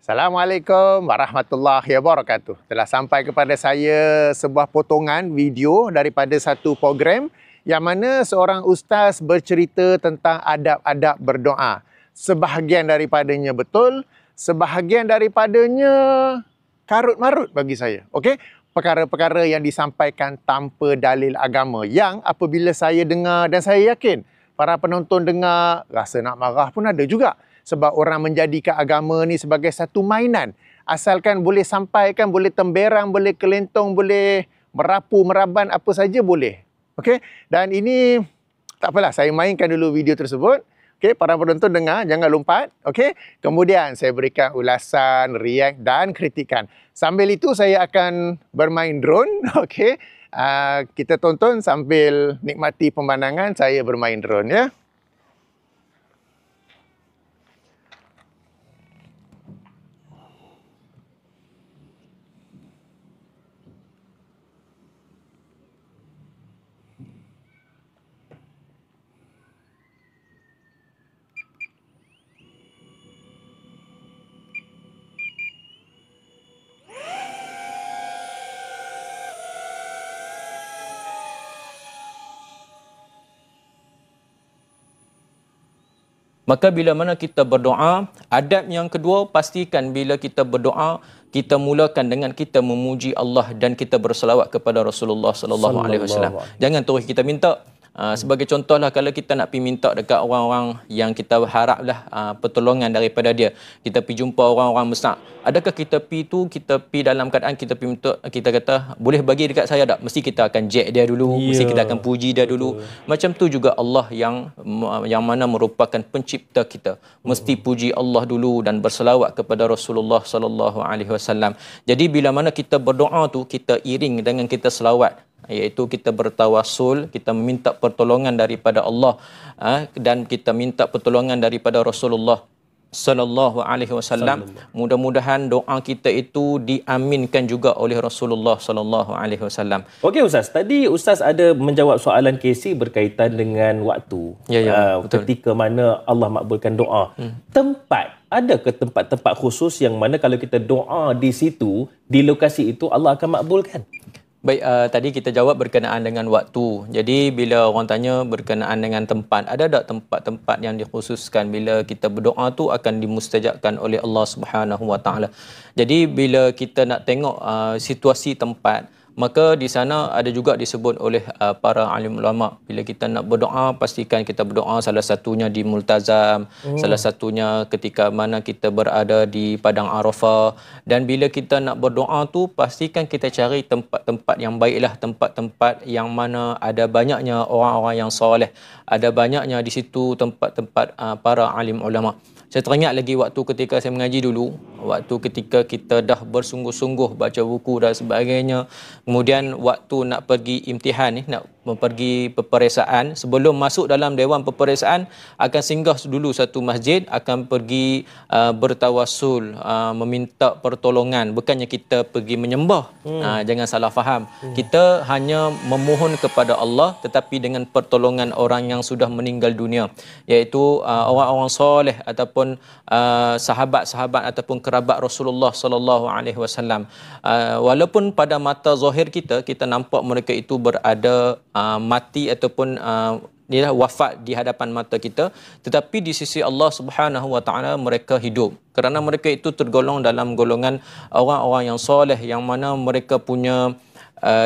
Assalamualaikum warahmatullahi wabarakatuh. Telah sampai kepada saya sebuah potongan video daripada satu program yang mana seorang ustaz bercerita tentang adab-adab berdoa. Sebahagian daripadanya betul, sebahagian daripadanya karut-marut bagi saya. Okey? Perkara-perkara yang disampaikan tanpa dalil agama yang apabila saya dengar dan saya yakin para penonton dengar rasa nak marah pun ada juga. Sebab orang menjadikan agama ni sebagai satu mainan. Asalkan boleh sampaikan, boleh temberang, boleh kelentong, boleh merapu, meraban, apa saja boleh. Okey? Dan ini, tak apalah, saya mainkan dulu video tersebut. Okey, para penonton dengar, jangan lompat. Okey? Kemudian saya berikan ulasan, react dan kritikan. Sambil itu saya akan bermain drone. Okey? Kita tonton sambil nikmati pemandangan saya bermain drone, ya. Maka bila mana kita berdoa, adab yang kedua, pastikan bila kita berdoa, kita mulakan dengan kita memuji Allah dan kita berselawat kepada Rasulullah sallallahu alaihi wasallam. Jangan terus kita minta. Sebagai contohlah, kalau kita nak pergi minta dekat orang-orang yang kita haraplah pertolongan daripada dia, kita pergi jumpa orang-orang besar, adakah kita pergi tu, kita pergi dalam keadaan kita pergi minta, kita kata boleh bagi dekat saya tak? Mesti kita akan jack dia dulu, mesti kita akan puji dia dulu. Macam tu juga Allah yang mana merupakan pencipta kita, mesti puji Allah dulu dan berselawat kepada Rasulullah sallallahu alaihi wasallam. Jadi bila mana kita berdoa tu, kita iring dengan kita selawat, iaitu kita bertawassul, kita meminta pertolongan daripada Allah dan kita minta pertolongan daripada Rasulullah sallallahu alaihi wasallam. Mudah-mudahan doa kita itu diaminkan juga oleh Rasulullah sallallahu alaihi wasallam. Okey Ustaz, tadi Ustaz ada menjawab soalan Casey berkaitan dengan waktu. Ketika mana Allah makbulkan doa. Tempat, adakah tempat-tempat khusus yang mana kalau kita doa di situ, di lokasi itu Allah akan makbulkan? Baik, tadi kita jawab berkenaan dengan waktu. Jadi bila orang tanya berkenaan dengan tempat, ada tak tempat-tempat yang dikhususkan bila kita berdoa tu akan dimustajabkan oleh Allah Subhanahu Wa Taala. Jadi bila kita nak tengok situasi tempat, maka di sana ada juga disebut oleh para alim ulama, bila kita nak berdoa, pastikan kita berdoa salah satunya di multazam, salah satunya ketika mana kita berada di padang Arafah. Dan bila kita nak berdoa tu, pastikan kita cari tempat-tempat yang baiklah, tempat-tempat yang mana ada banyaknya orang-orang yang soleh, ada banyaknya di situ tempat-tempat para alim ulama. Saya teringat lagi waktu ketika saya mengaji dulu, waktu ketika kita dah bersungguh-sungguh baca buku dan sebagainya, kemudian waktu nak pergi imtihan ni, nak pergi peperiksaan, sebelum masuk dalam dewan peperiksaan akan singgah dulu satu masjid, akan pergi bertawassul, meminta pertolongan, bukannya kita pergi menyembah. Jangan salah faham. Kita hanya memohon kepada Allah tetapi dengan pertolongan orang yang sudah meninggal dunia, iaitu orang-orang soleh ataupun sahabat-sahabat ataupun kerabat Rasulullah sallallahu alaihi wasallam. Walaupun pada mata zahir kita nampak mereka itu berada mati ataupun wafat di hadapan mata kita, tetapi di sisi Allah Subhanahu Wa Taala mereka hidup, kerana mereka itu tergolong dalam golongan orang-orang yang soleh, yang mana mereka punya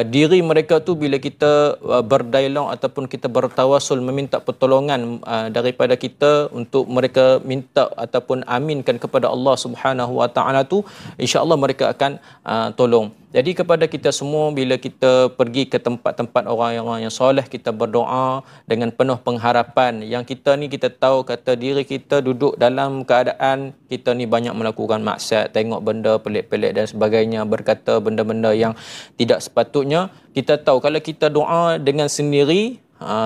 diri mereka tu bila kita berdialog ataupun kita bertawasul meminta pertolongan daripada kita untuk mereka minta ataupun aminkan kepada Allah Subhanahu Wa Taala tu, insya-Allah mereka akan tolong. Jadi kepada kita semua, bila kita pergi ke tempat-tempat orang-orang yang soleh, kita berdoa dengan penuh pengharapan yang kita ni, kita tahu kata diri kita duduk dalam keadaan kita ni banyak melakukan maksiat, tengok benda pelik-pelik dan sebagainya, berkata benda-benda yang tidak sepatutnya. Kita tahu kalau kita doa dengan sendiri,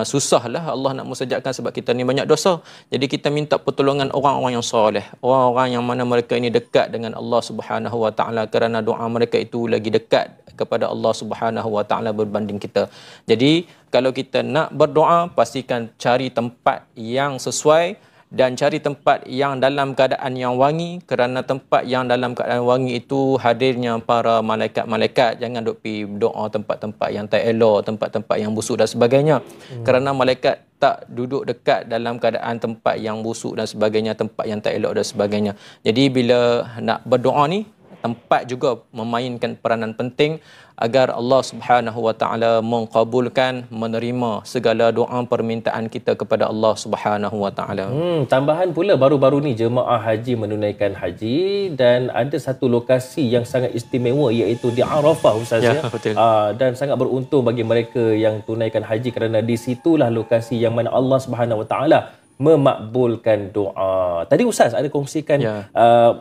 susahlah Allah nak mustajabkan sebab kita ni banyak dosa. Jadi kita minta pertolongan orang-orang yang soleh, orang-orang yang mana mereka ini dekat dengan Allah Subhanahu Wa Taala, kerana doa mereka itu lagi dekat kepada Allah Subhanahu Wa Taala berbanding kita. Jadi kalau kita nak berdoa, pastikan cari tempat yang sesuai dan cari tempat yang dalam keadaan yang wangi, kerana tempat yang dalam keadaan wangi itu hadirnya para malaikat-malaikat. Jangan duk pergi doa tempat-tempat yang tak elok, tempat-tempat yang busuk dan sebagainya. Kerana malaikat tak duduk dekat dalam keadaan tempat yang busuk dan sebagainya, tempat yang tak elok dan sebagainya. Jadi bila nak berdoa ni, tempat juga memainkan peranan penting agar Allah Subhanahu Wa Taala mengkabulkan, menerima segala doa permintaan kita kepada Allah Subhanahu Wa Taala. Tambahan pula, baru-baru ni jemaah haji menunaikan haji dan ada satu lokasi yang sangat istimewa, iaitu di Arafah, Ustaz, ya. Betul. Dan sangat beruntung bagi mereka yang tunaikan haji, kerana di situlah lokasi yang mana Allah Subhanahu Wa Taala memakbulkan doa. Tadi Ustaz ada kongsikan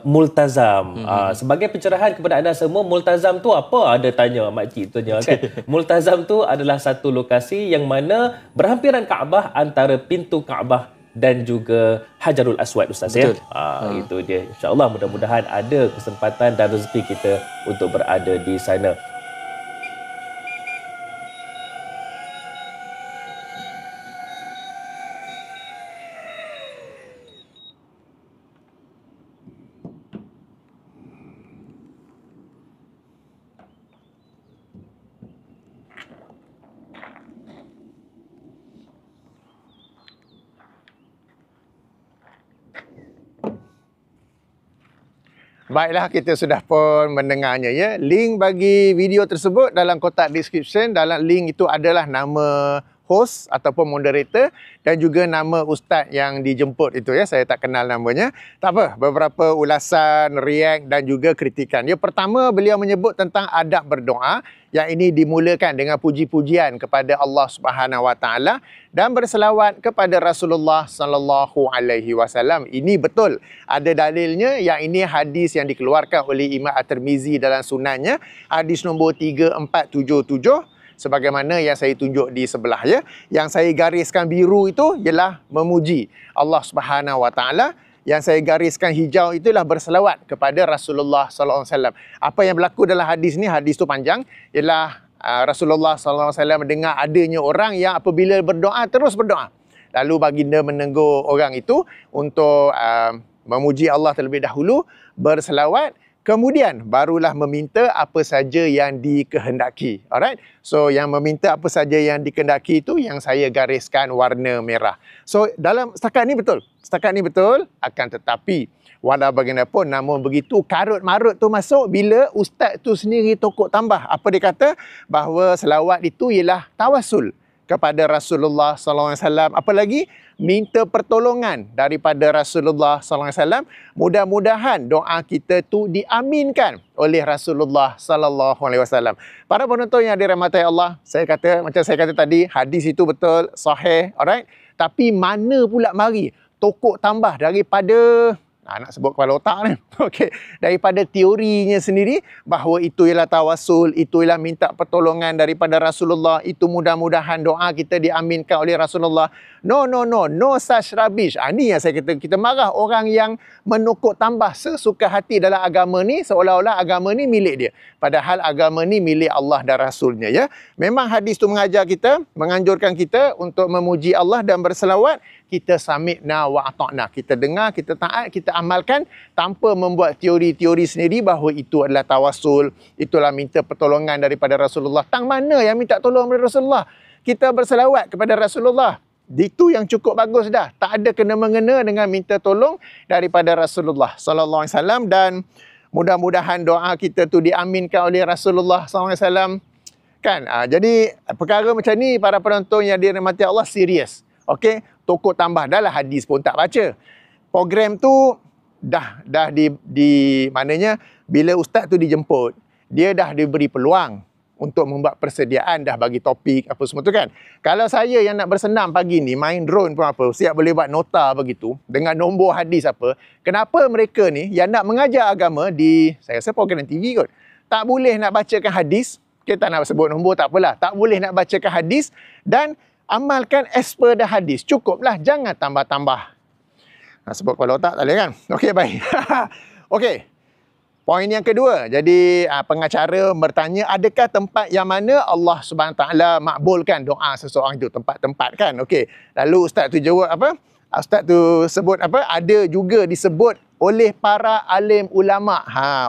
multazam. Sebagai pencerahan kepada anda semua, multazam tu apa? Ada tanya makcik tanya. Okay. Multazam tu adalah satu lokasi yang mana berhampiran Kaabah, antara pintu Kaabah dan juga Hajarul Aswad, Ustaz. Betul. Ya. Itu dia. InsyaAllah mudah-mudahan ada kesempatan dan rezeki kita untuk berada di sana. Baiklah, kita sudah pun mendengarnya, ya. Link bagi video tersebut dalam kotak description. Dalam link itu adalah nama host ataupun moderator dan juga nama ustaz yang dijemput itu, ya. Saya tak kenal namanya. Tak apa, beberapa ulasan, react dan juga kritikan. Yang pertama, beliau menyebut tentang adab berdoa, yang ini dimulakan dengan puji-pujian kepada Allah Subhanahu Wa Taala dan berselawat kepada Rasulullah sallallahu alaihi wasallam. Ini betul, ada dalilnya. Yang ini hadis yang dikeluarkan oleh Imam At-Tirmizi dalam sunannya, hadis nombor 3477. Sebagaimana yang saya tunjuk di sebelah, ya. Yang saya gariskan biru itu ialah memuji Allah Subhanahu Wa Taala. Yang saya gariskan hijau itulah berselawat kepada Rasulullah sallallahu alaihi wasallam. Apa yang berlaku dalam hadis ni, hadis tu panjang, ialah Rasulullah sallallahu alaihi wasallam mendengar adanya orang yang apabila berdoa terus berdoa. Lalu baginda menegur orang itu untuk memuji Allah terlebih dahulu, berselawat, kemudian barulah meminta apa saja yang dikehendaki. Alright? So yang meminta apa saja yang dikehendaki itu yang saya gariskan warna merah. So dalam setakat ni betul. Setakat ni betul, akan tetapi walau bagaimanapun, namun begitu karut-marut tu masuk bila ustaz tu sendiri tokok tambah. Apa dia kata? Bahawa selawat itu ialah tawassul kepada Rasulullah sallallahu alaihi wasallam. Apa lagi? Minta pertolongan daripada Rasulullah sallallahu alaihi wasallam. Mudah-mudahan doa kita tu diaminkan oleh Rasulullah sallallahu alaihi wasallam. Para penonton yang dirahmati Allah, saya kata, macam saya kata tadi, hadis itu betul, sahih, alright? Tapi mana pula mari tokok tambah daripada nak sebut kepala otak ni. Okey, daripada teorinya sendiri bahawa itu ialah tawassul, itu ialah minta pertolongan daripada Rasulullah, itu mudah-mudahan doa kita diaminkan oleh Rasulullah. No such rubbish. Ni yang saya kata, kita marah orang yang menokok tambah sesuka hati dalam agama ni, seolah-olah agama ni milik dia. Padahal agama ni milik Allah dan Rasulnya, ya. Memang hadis tu mengajar kita, menganjurkan kita untuk memuji Allah dan berselawat. Kita sami'na wa ata'na. Kita dengar, kita taat, kita amalkan tanpa membuat teori-teori sendiri bahawa itu adalah tawassul, itulah minta pertolongan daripada Rasulullah. Tang mana yang minta tolong daripada Rasulullah? Kita berselawat kepada Rasulullah. Itu yang cukup bagus dah. Tak ada kena-mengena dengan minta tolong daripada Rasulullah sallallahu alaihi wasallam, dan mudah-mudahan doa kita tu diaminkan oleh Rasulullah sallallahu alaihi wasallam. Kan? Jadi perkara macam ni, para penonton yang dirahmati Allah, serius. Okey, tokok tambah dah lah, hadis pun tak baca. Program tu dah di maknanya bila ustaz tu dijemput, dia dah diberi peluang untuk membuat persediaan, dah bagi topik apa semua tu, kan. Kalau saya yang nak bersenam pagi ni, main drone pun apa, siap boleh buat nota begitu dengan nombor hadis apa, kenapa mereka ni yang nak mengajar agama di, saya rasa program TV kot, tak boleh nak bacakan hadis? Kita nak sebut nombor tak apalah, tak boleh nak bacakan hadis dan amalkan as per the hadis. Cukuplah, jangan tambah-tambah. Nak sebut kepala otak tak boleh, kan? Okey, baik. Okey. Poin yang kedua. Jadi pengacara bertanya, adakah tempat yang mana Allah Subhanahu Taala makbulkan doa seseorang itu? Tempat-tempat, kan? Okey. Lalu ustaz tu jawab apa? Ustaz tu sebut apa? Ada juga disebut oleh para alim ulama.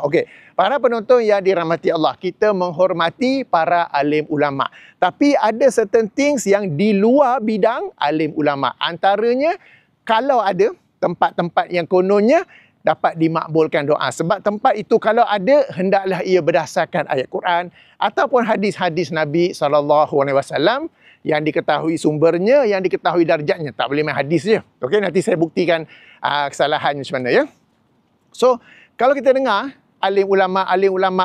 Okey. Para penonton yang dirahmati Allah, kita menghormati para alim ulama. Tapi ada certain things yang di luar bidang alim ulama. Antaranya, kalau ada tempat-tempat yang kononnya dapat dimakbulkan doa. Sebab tempat itu kalau ada, hendaklah ia berdasarkan ayat Quran ataupun hadis-hadis Nabi SAW yang diketahui sumbernya, yang diketahui darjatnya. Tak boleh main hadis je. Okey, nanti saya buktikan kesalahannya macam mana ya. So, kalau kita dengar alim ulama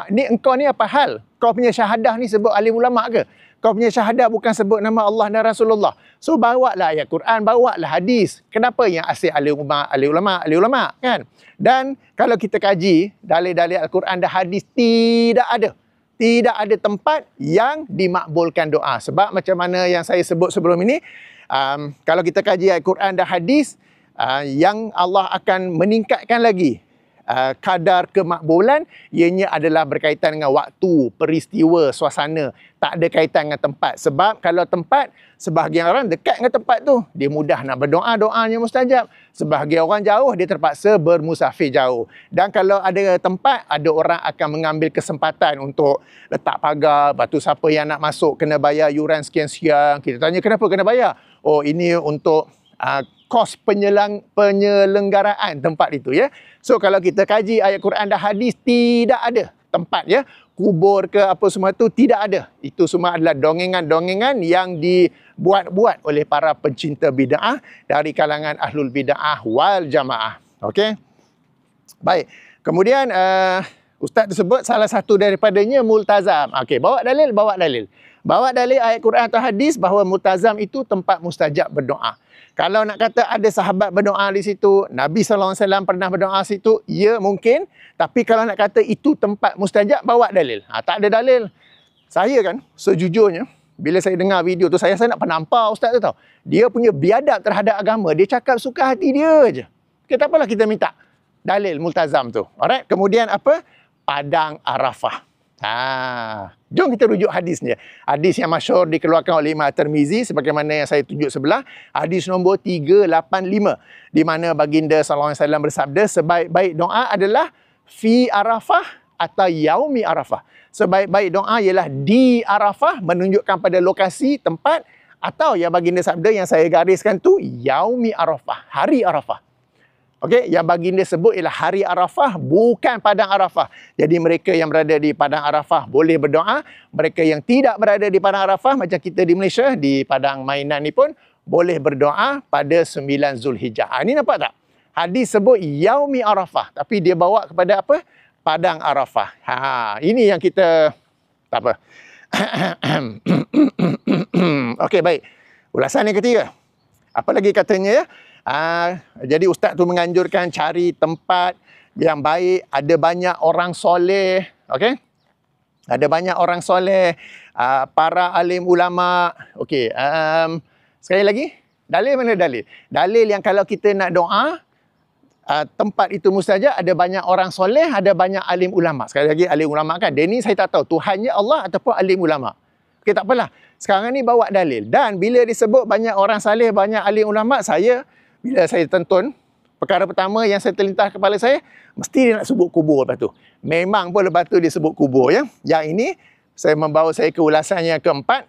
ni, engkau ni apa hal? Kau punya syahadah ni sebut alim ulama ke? Kau punya syahadah bukan sebut nama Allah dan Rasulullah. So, bawalah ayat Quran, bawalah hadis. Kenapa yang asyik alim ulama kan? Dan kalau kita kaji dalil-dalil Al-Quran dan hadis, tidak ada tempat yang dimakbulkan doa. Sebab macam mana yang saya sebut sebelum ini, kalau kita kaji Al-Quran dan hadis, yang Allah akan meningkatkan lagi kadar kemakbulan, ianya adalah berkaitan dengan waktu, peristiwa, suasana. Tak ada kaitan dengan tempat. Sebab kalau tempat, sebahagian orang dekat dengan tempat tu, dia mudah nak berdoa, doanya mustajab. Sebahagian orang jauh, dia terpaksa bermusafir jauh. Dan kalau ada tempat, ada orang akan mengambil kesempatan untuk letak pagar. Lepas tu siapa yang nak masuk kena bayar yuran sekian-sekian. Kita tanya kenapa kena bayar? Oh, ini untuk kos penyelenggaraan tempat itu ya. So kalau kita kaji ayat Quran dan hadis, tidak ada tempat ya, kubur ke apa semua tu tidak ada. Itu semua adalah dongengan-dongengan yang dibuat-buat oleh para pencinta bid'ah dari kalangan ahlul bid'ah wal jamaah. Okey. Baik. Kemudian ustaz tersebut salah satu daripadanya multazam. Okey, bawa dalil. Bawa dalil ayat Quran atau hadis bahawa multazam itu tempat mustajab berdoa. Kalau nak kata ada sahabat berdoa di situ, Nabi SAW pernah berdoa situ, ya mungkin. Tapi kalau nak kata itu tempat mustajab, bawa dalil. Tak ada dalil. Saya kan, sejujurnya, bila saya dengar video tu, saya nak penampar ustaz tu tau. Dia punya biadab terhadap agama, dia cakap suka hati dia je. Okay, tak apalah kita minta dalil multazam tu. Alright, kemudian apa? Padang Arafah. Jom kita rujuk hadisnya. Hadis yang masyhur dikeluarkan oleh Imam Tirmizi sebagaimana yang saya tunjuk sebelah, hadis nombor 385, di mana baginda sallallahu alaihi wasallam bersabda, sebaik-baik doa adalah fi Arafah atau yaumi Arafah. Sebaik-baik doa ialah di Arafah, menunjukkan pada lokasi, tempat, atau yang baginda sabda yang saya gariskan tu yaumi Arafah, hari Arafah. Okey, yang baginda sebut ialah hari Arafah, bukan padang Arafah. Jadi mereka yang berada di padang Arafah boleh berdoa. Mereka yang tidak berada di padang Arafah, macam kita di Malaysia, di padang mainan ni pun, boleh berdoa pada 9 Zulhijjah. Ini nampak tak? Hadis sebut Yaumi Arafah, tapi dia bawa kepada apa? Padang Arafah. Ini yang kita, tak apa. Okey, baik. Ulasan yang ketiga. Apa lagi katanya ya? Jadi ustaz tu menganjurkan cari tempat yang baik, ada banyak orang soleh, okey? Ada banyak orang soleh, para alim ulama. Okey, sekali lagi, dalil mana dalil? Dalil yang kalau kita nak doa, tempat itu mustajab, ada banyak orang soleh, ada banyak alim ulama. Sekali lagi alim ulama kan, dia ni saya tak tahu Tuhannya Allah ataupun alim ulama. Okey, tak apalah. Sekarang ni bawa dalil. Dan bila disebut banyak orang saleh, banyak alim ulama, bila saya tonton, perkara pertama yang saya terlintas kepala saya, mesti dia nak sebut kubur lepas tu. Memang pun lepas tu dia sebut kubur ya. Yang ini, saya membawa saya ke ulasan yang keempat.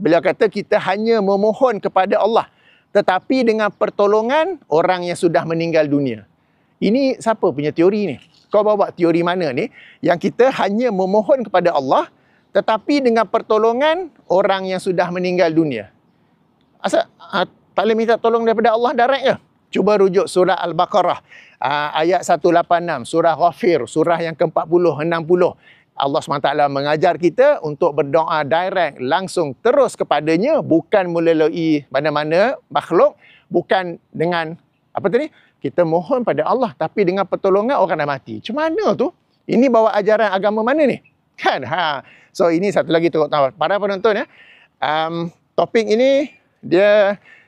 Beliau kata kita hanya memohon kepada Allah. Tetapi dengan pertolongan orang yang sudah meninggal dunia. Ini siapa punya teori ni? Kau bawa teori mana ni? Yang kita hanya memohon kepada Allah, tetapi dengan pertolongan orang yang sudah meninggal dunia. Asal tak boleh minta tolong daripada Allah direct ke? Cuba rujuk surah Al-Baqarah, ayat 186, surah Ghafir, surah yang ke-40, 60. Allah SWT mengajar kita untuk berdoa direct, langsung terus kepadanya, bukan melalui mana-mana makhluk, bukan dengan, apa tadi? Kita mohon pada Allah, tapi dengan pertolongan orang dah mati. Macam mana tu? Ini bawa ajaran agama mana ni? Kan? So ini satu lagi untuk para penonton ya. Topik ini,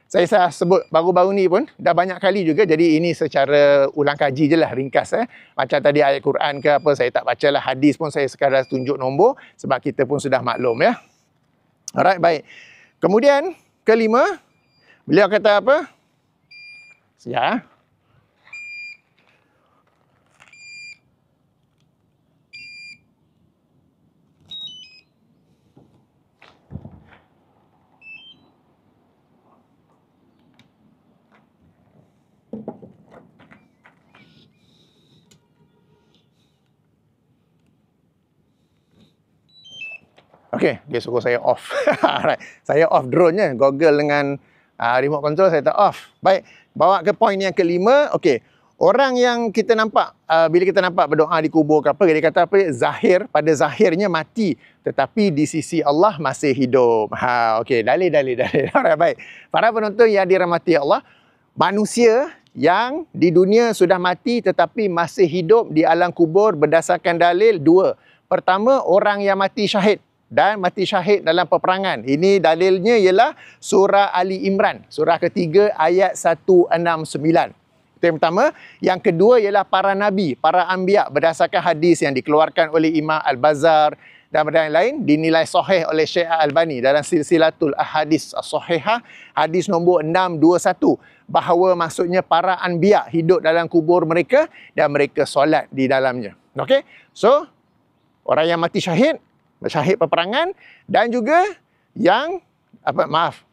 saya sebut baru-baru ni pun dah banyak kali juga, jadi ini secara ulang kaji je lah, ringkas macam tadi ayat Quran ke apa saya tak baca lah, hadis pun saya sekadar tunjuk nombor sebab kita pun sudah maklum ya. Alright, baik. Kemudian kelima, beliau kata apa? Ya. Okey, dia suruh saya off. Alright. Saya off drone-nya. Google dengan remote control saya tak off. Baik, bawa ke poin yang kelima. Okey, orang yang kita nampak, bila kita nampak berdoa di kubur ke apa, dia kata apa? Zahir, pada zahirnya mati. Tetapi di sisi Allah masih hidup. Okey, dalil. Alright, baik. Para penonton yang dirahmati Allah, manusia yang di dunia sudah mati tetapi masih hidup di alam kubur berdasarkan dalil dua. Pertama, orang yang mati syahid dan mati syahid dalam peperangan. Ini dalilnya ialah surah Ali Imran, surah ketiga ayat 169. Itu yang pertama. Yang kedua ialah para nabi, para anbiya berdasarkan hadis yang dikeluarkan oleh Imam Al-Bazzar dan benda lain dinilai sahih oleh Syekh Al-Albani dalam silsilatul ahadis as-sahihah hadis nombor 621, bahawa maksudnya para anbiya hidup dalam kubur mereka dan mereka solat di dalamnya. Okey? So, orang yang mati syahid, syahid peperangan, dan juga yang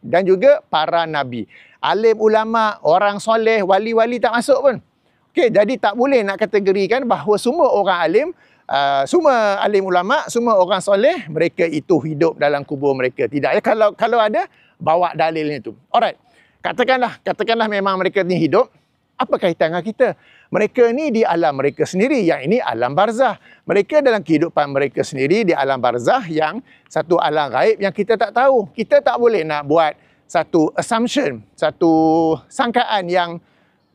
dan juga para nabi, alim ulama, orang soleh, wali-wali tak masuk pun. Okey, jadi tak boleh nak kategorikan bahawa semua orang alim, semua alim ulama, semua orang soleh, mereka itu hidup dalam kubur mereka. Tidak ya, kalau ada, bawa dalilnya tu. Alright. Katakanlah memang mereka ni hidup, apa kaitan dengan kita? Mereka ni di alam mereka sendiri, yang ini alam barzah. Mereka dalam kehidupan mereka sendiri di alam barzah, yang satu alam gaib yang kita tak tahu. Kita tak boleh nak buat satu assumption, satu sangkaan yang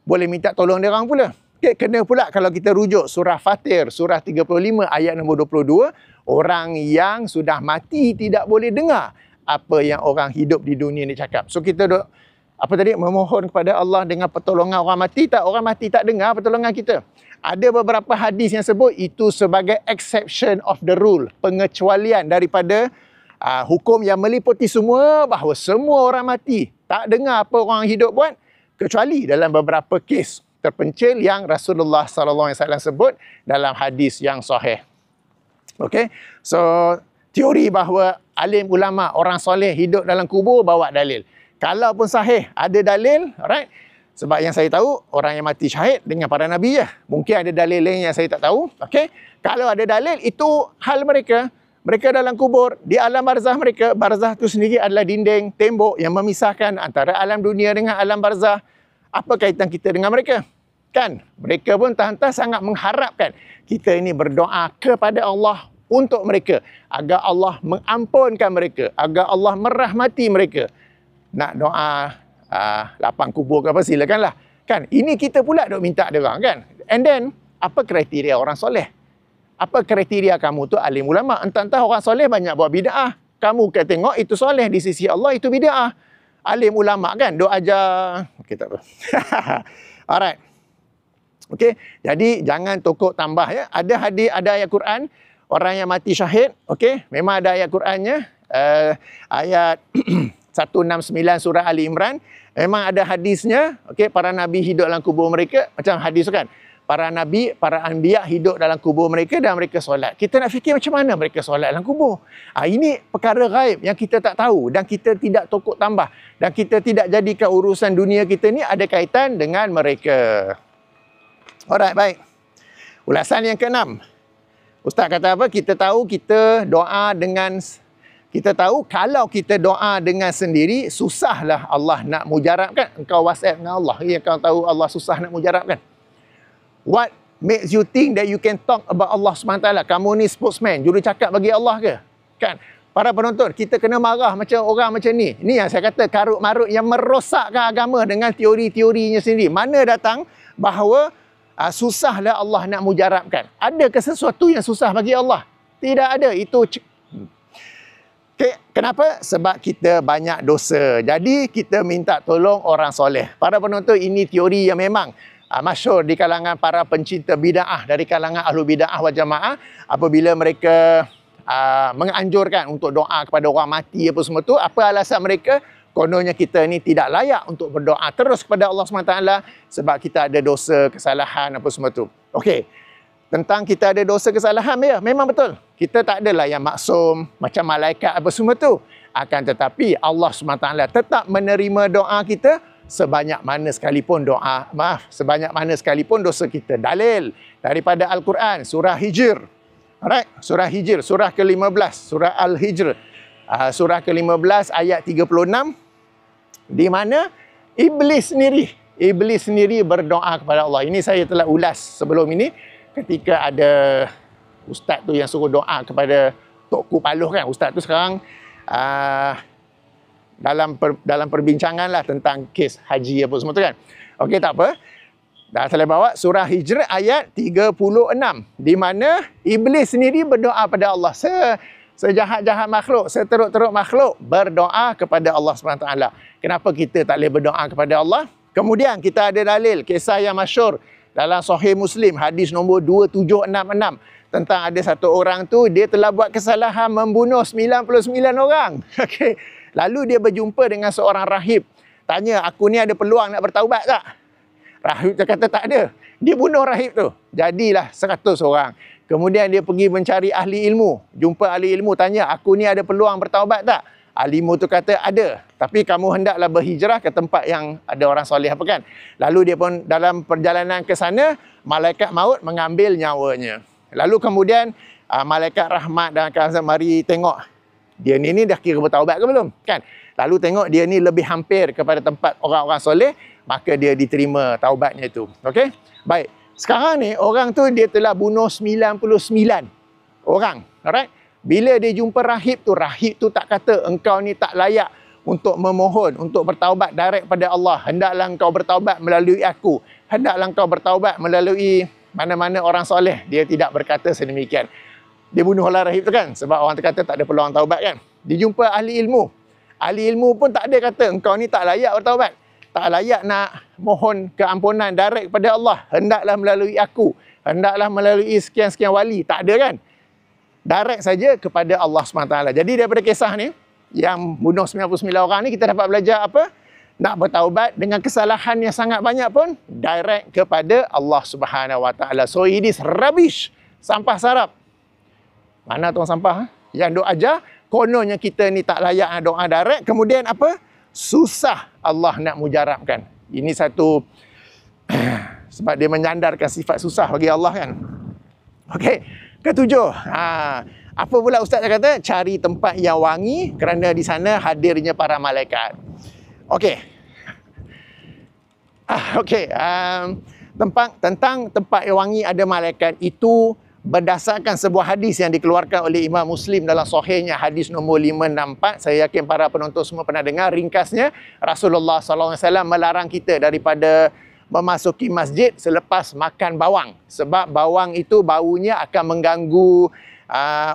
boleh minta tolong dia orang pula. Okay, kena pula kalau kita rujuk surah Fatir, surah 35 ayat nombor 22, orang yang sudah mati tidak boleh dengar apa yang orang hidup di dunia ni cakap. So kita memohon kepada Allah dengan pertolongan orang mati. Orang mati tak dengar pertolongan kita. Ada beberapa hadis yang sebut itu sebagai exception of the rule, pengecualian daripada hukum yang meliputi semua, bahawa semua orang mati tak dengar apa orang hidup buat, kecuali dalam beberapa kes terpencil yang Rasulullah SAW sebut dalam hadis yang sahih. Okey, so teori bahawa alim ulama, orang soleh hidup dalam kubur, bawa dalil. Kalau pun sahih, ada dalil, alright. Sebab yang saya tahu, orang yang mati syahid dengan para nabi je. Mungkin ada dalil lain yang saya tak tahu. Okay? Kalau ada dalil, itu hal mereka. Mereka dalam kubur, di alam barzah mereka. Barzah itu sendiri adalah dinding, tembok yang memisahkan antara alam dunia dengan alam barzah. Apa kaitan kita dengan mereka? Kan? Mereka pun tak sangat mengharapkan kita ini berdoa kepada Allah untuk mereka. Agar Allah mengampunkan mereka. Agar Allah merahmati mereka. Nak doa lapang kubur ke apa, silakanlah. Kan? Ini kita pula duk minta dia orang, kan? And then, apa kriteria orang soleh? Apa kriteria kamu tu alim ulama? Entah-entah orang soleh banyak buat bid'ah. Kamu kata tengok itu soleh di sisi Allah, itu bid'ah. Alim ulama kan duk ajar. Okey, tak apa. Alright. Okey, jadi jangan tokok tambah ya. Ada hadis, ada ayat Quran, orang yang mati syahid, okey, memang ada ayat Qurannya. Ayat 169 surah Ali Imran, memang ada hadisnya. Okey, para nabi hidup dalam kubur mereka, macam hadis kan, para nabi, para anbiya hidup dalam kubur mereka dan mereka solat. Kita nak fikir macam mana mereka solat dalam kubur. Ini perkara gaib yang kita tak tahu dan kita tidak tokok tambah, dan kita tidak jadikan urusan dunia kita ni ada kaitan dengan mereka. Alright, baik. Ulasan yang keenam. Ustaz kata apa? Kita tahu kita doa dengan, kita tahu kalau kita doa dengan sendiri, susahlah Allah nak mujarabkan. Engkau WhatsApp dengan Allah, ya, kau tahu Allah susah nak mujarabkan. What makes you think that you can talk about Allah SWT? Kamu ni spokesman, juru cakap bagi Allah ke? Kan? Para penonton, kita kena marah macam orang macam ni. Ni yang saya kata karut-marut yang merosakkan agama dengan teori-teorinya sendiri. Mana datang bahawa susahlah Allah nak mujarabkan? Adakah sesuatu yang susah bagi Allah? Tidak ada. Itu okay. Kenapa? Sebab kita banyak dosa. Jadi kita minta tolong orang soleh. Para penonton, ini teori yang memang masyhur di kalangan para pencinta bid'ah, dari kalangan ahlu bid'ah wal jamaah. Apabila mereka menganjurkan untuk doa kepada orang mati apa semua tu, apa alasan mereka? kononnya kita ni tidak layak untuk berdoa terus kepada Allah SWT sebab kita ada dosa, kesalahan apa semua tu. Okey. Tentang kita ada dosa kesalahan, ya, memang betul. Kita tak adalah yang maksum macam malaikat apa semua tu. Akan tetapi Allah SWT tetap menerima doa kita sebanyak mana sekalipun sebanyak mana sekalipun dosa kita. Dalil daripada Al-Quran, surah Hijr. Alright, surah Hijr, surah ke-15, surah Al-Hijr. Surah ke-15 ayat 36, di mana Iblis sendiri berdoa kepada Allah. Ini saya telah ulas sebelum ini ketika ada ustaz tu yang suruh doa kepada Tok Paluh kan. Ustaz tu sekarang dalam perbincangan lah tentang kes haji apa semua tu kan. Okey, tak apa. Dah saya bawa surah Hijr ayat 36, di mana Iblis sendiri berdoa pada Allah. Sejahat-jahat makhluk, seteruk-teruk makhluk berdoa kepada Allah SWT. Kenapa kita tak boleh berdoa kepada Allah? Kemudian kita ada dalil, kisah yang masyhur dalam Sahih Muslim, hadis nombor 2766, tentang ada satu orang tu, dia telah buat kesalahan membunuh 99 orang. Okey. Lalu dia berjumpa dengan seorang rahib. Tanya, aku ni ada peluang nak bertaubat tak? Rahib tu kata tak ada. Dia bunuh rahib tu. Jadilah 100 orang. Kemudian dia pergi mencari ahli ilmu. Jumpa ahli ilmu, tanya, aku ni ada peluang bertaubat tak? Ahli ilmu tu kata ada. Tapi kamu hendaklah berhijrah ke tempat yang ada orang soleh apa kan. Lalu dia pun dalam perjalanan ke sana, malaikat maut mengambil nyawanya. Lalu kemudian malaikat rahmat dan kata, mari tengok. Dia ni dah kira bertaubat ke belum? Kan? Lalu tengok dia ni lebih hampir kepada tempat orang-orang soleh, maka dia diterima taubatnya itu. Okey? Baik. Sekarang ni orang tu dia telah bunuh 99 orang. Alright? Bila dia jumpa rahib tu tak kata engkau ni tak layak untuk memohon, untuk bertaubat direct pada Allah. Hendaklah engkau bertaubat melalui aku. Hendaklah engkau bertaubat melalui mana-mana orang soleh. Dia tidak berkata sedemikian. Dia bunuhlah rahib tu kan. Sebab orang tu kata tak ada peluang taubat kan. Dia jumpa ahli ilmu. Ahli ilmu pun tak ada kata engkau ni tak layak bertaubat. Tak layak nak mohon keampunan direct kepada Allah. Hendaklah melalui aku. Hendaklah melalui sekian-sekian wali. Tak ada kan. Direct saja kepada Allah SWT. Jadi daripada kisah ni, yang bunuh 99 orang ni, kita dapat belajar apa? Nak bertaubat dengan kesalahan yang sangat banyak pun, direct kepada Allah SWT. So it is rubbish. Sampah sarap. Mana tuang sampah? Yang duk ajar, kononnya kita ni tak layak doa direct. Kemudian apa? Susah Allah nak mujarabkan. Ini satu sebab dia menyandarkan sifat susah bagi Allah kan. Okey, ketujuh. Apa pula ustaz kata? Cari tempat yang wangi kerana di sana hadirnya para malaikat. Okey. Okey, tentang tempat yang wangi ada malaikat itu berdasarkan sebuah hadis yang dikeluarkan oleh Imam Muslim dalam sahihnya, hadis nombor 564. Saya yakin para penonton semua pernah dengar ringkasnya. Rasulullah SAW melarang kita daripada memasuki masjid selepas makan bawang. Sebab bawang itu baunya akan mengganggu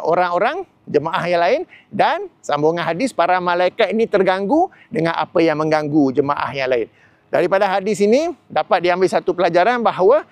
orang-orang, jemaah yang lain. Dan sambungan hadis, para malaikat ini terganggu dengan apa yang mengganggu jemaah yang lain. Daripada hadis ini dapat diambil satu pelajaran bahawa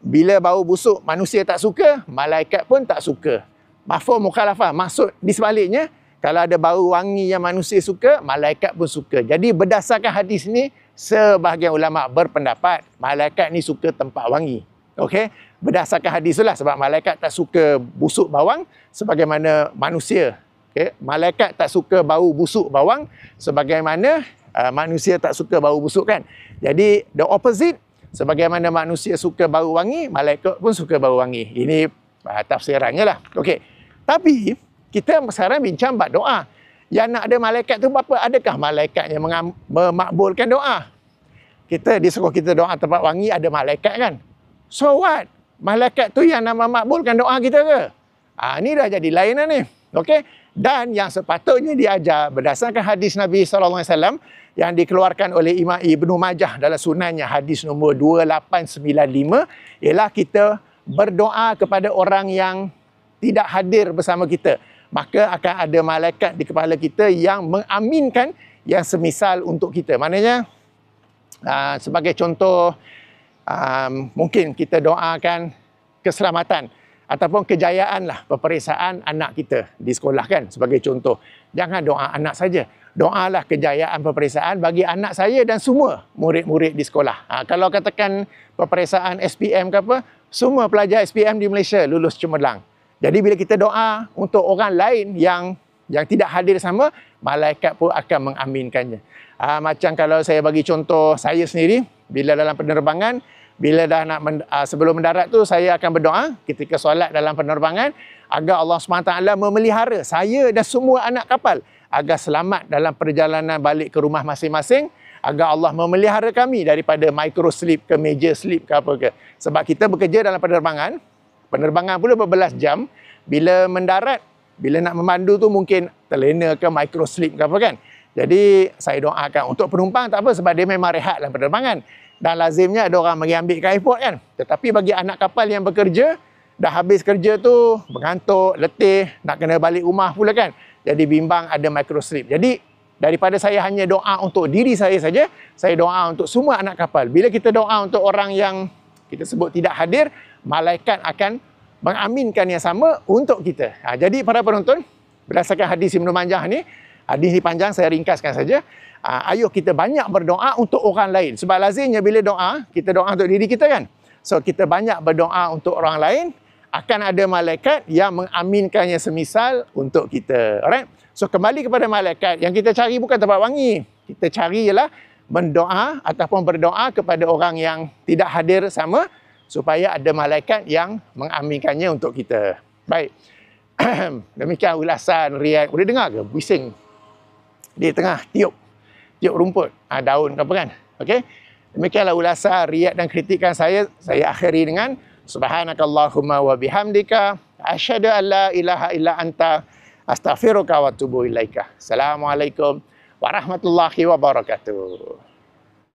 bila bau busuk manusia tak suka, malaikat pun tak suka. Mafhum mukhalafah, maksud di sebaliknya, kalau ada bau wangi yang manusia suka, malaikat pun suka. Jadi berdasarkan hadis ni, sebahagian ulama berpendapat malaikat ni suka tempat wangi. Okey, berdasarkan hadis itulah, sebab malaikat tak suka busuk bawang sebagaimana manusia. Okey, malaikat tak suka bau busuk bawang sebagaimana manusia tak suka bau busuk kan. Jadi the opposite, sebagaimana manusia suka bau wangi, malaikat pun suka bau wangi. Ini tafsirannya lah. Okey. Tapi kita sekarang bincang bab doa. Yang nak ada malaikat tu apa? Adakah malaikat yang memakbulkan doa? Kita disuruh kita doa tempat wangi, ada malaikat kan? So what? Malaikat tu yang nak memakbulkan doa kita ke? Ni dah jadi lain dah ni. Okey? Dan yang sepatutnya diajar berdasarkan hadis Nabi SAW yang dikeluarkan oleh Imam Ibnu Majah dalam sunannya, hadis nombor 2895, ialah kita berdoa kepada orang yang tidak hadir bersama kita. Maka akan ada malaikat di kepala kita yang mengaminkan yang semisal untuk kita. Maknanya, sebagai contoh, mungkin kita doakan keselamatan ataupun kejayaan lah peperiksaan anak kita di sekolah kan, sebagai contoh. Jangan doa anak saja. doalah kejayaan peperiksaan bagi anak saya dan semua murid-murid di sekolah. Kalau katakan peperiksaan SPM ke apa, semua pelajar SPM di Malaysia lulus cemerlang. Jadi bila kita doa untuk orang lain yang tidak hadir sama, malaikat pun akan mengaminkannya. Macam kalau saya bagi contoh saya sendiri, bila dalam penerbangan, bila dah nak sebelum mendarat tu, saya akan berdoa ketika solat dalam penerbangan agar Allah SWT memelihara saya dan semua anak kapal agar selamat dalam perjalanan balik ke rumah masing-masing, agar Allah memelihara kami daripada micro sleep ke major sleep ke apa ke. Sebab kita bekerja dalam penerbangan pula berbelas jam, bila mendarat, bila nak memandu tu mungkin terlena ke micro sleep ke apa kan. Jadi saya doakan untuk penumpang tak apa, sebab dia memang rehat dalam penerbangan. Dan lazimnya ada orang pergi ambil ke airport kan. Tetapi bagi anak kapal yang bekerja, dah habis kerja tu, mengantuk, letih, nak kena balik rumah pula kan. Jadi bimbang ada micro sleep. Jadi daripada saya hanya doa untuk diri saya saja, saya doa untuk semua anak kapal. Bila kita doa untuk orang yang kita sebut tidak hadir, malaikat akan mengaminkan yang sama untuk kita. Jadi para penonton, berdasarkan hadis Ibnu Majah ni, hadis ni panjang, saya ringkaskan saja. Ayuh kita banyak berdoa untuk orang lain. Sebab lazimnya bila doa, kita doa untuk diri kita kan. So kita banyak berdoa untuk orang lain, akan ada malaikat yang mengaminkannya semisal untuk kita. Alright? So kembali kepada malaikat, yang kita cari bukan tempat wangi. Kita cari ialah mendoa ataupun berdoa kepada orang yang tidak hadir sama, supaya ada malaikat yang mengaminkannya untuk kita. Baik. Demikian ulasan Riyad. Boleh dengar ke bising di tengah tiup rumput, daun ke apa kan? Okey. Demikianlah ulasan Riyad dan kritikan saya. Saya akhiri dengan subhanakallahumma wa bihamdika asyhadu an la ilaha illa anta astaghfiruka wa atubu ilaika. Assalamualaikum warahmatullahi wabarakatuh.